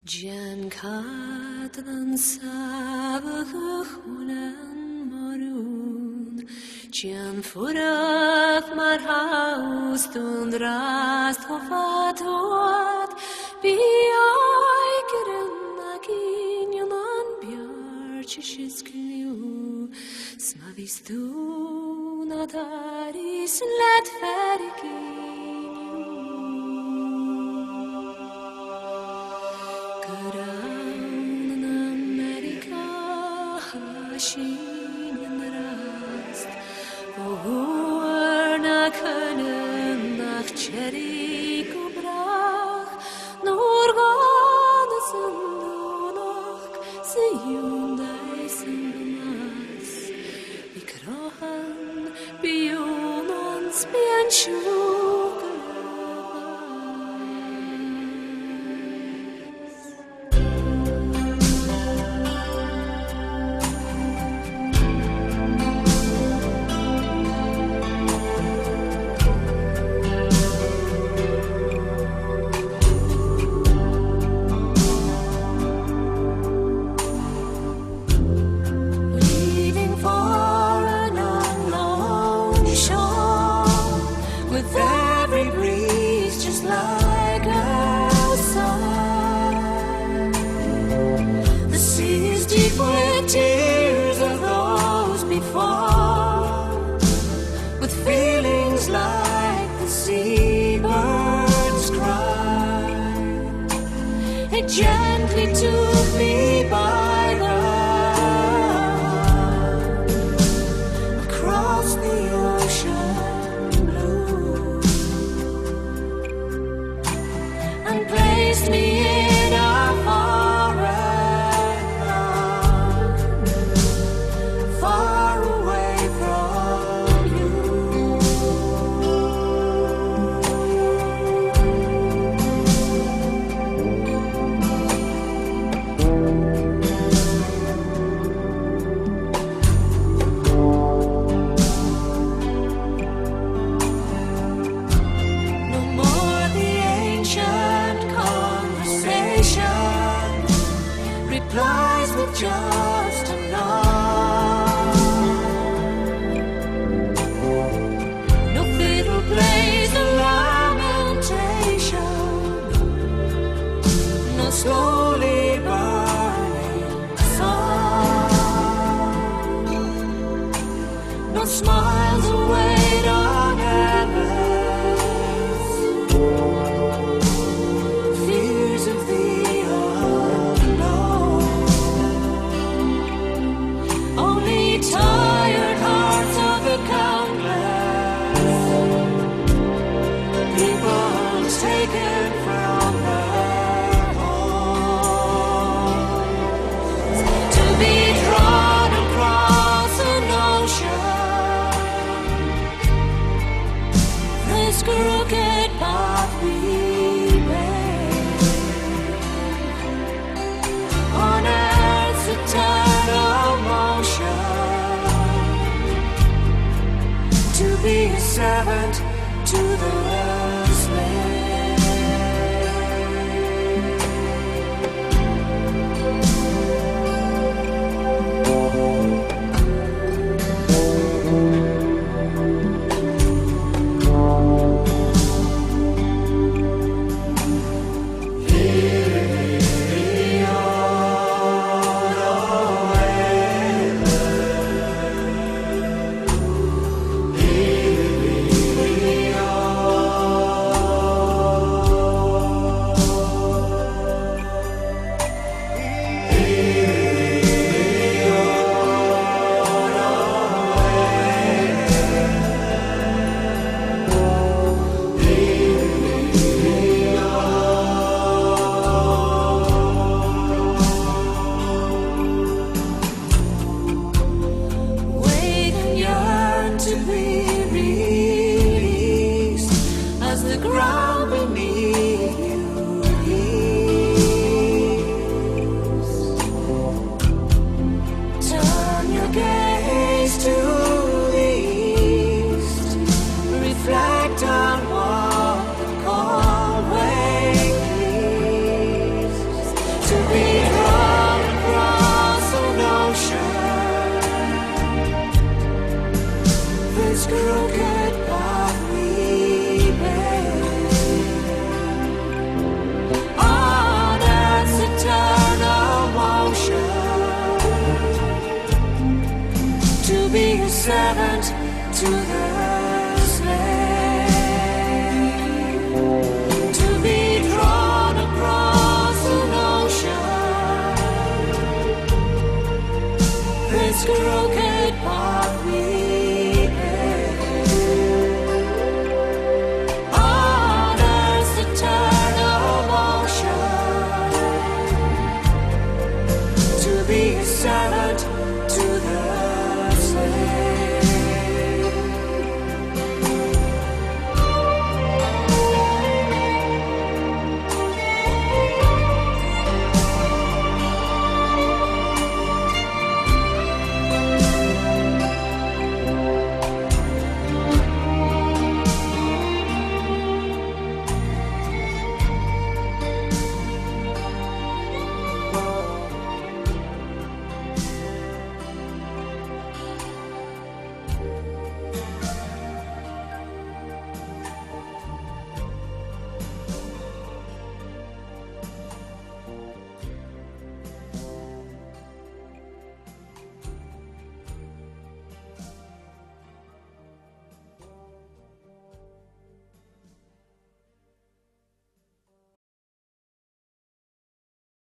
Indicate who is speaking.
Speaker 1: Cadran sabach unan morun Jan furach mar haust und rast hofatot Biaikeren agin yaman bjarchishis kliu Smavistu nataris let Shin rast, woher na können nach Cherik brach, nur ganzen noch sie undeisen mas, wie krochen bi uns bi ein tears of those before, with feelings like the seabirds cry. It gently took me by the hand across the ocean blue and placed me in a replies with just a nod. No fiddle plays a lamentation, no slowly burning sun, no smiles await on heavens, fears of the tired hearts of the countless people taken from their homes to be drawn across an ocean. This crooked path we made on earth's eternal motion. To be a servant to the slave. this crooked path we on earth's eternal motion, to be a servant to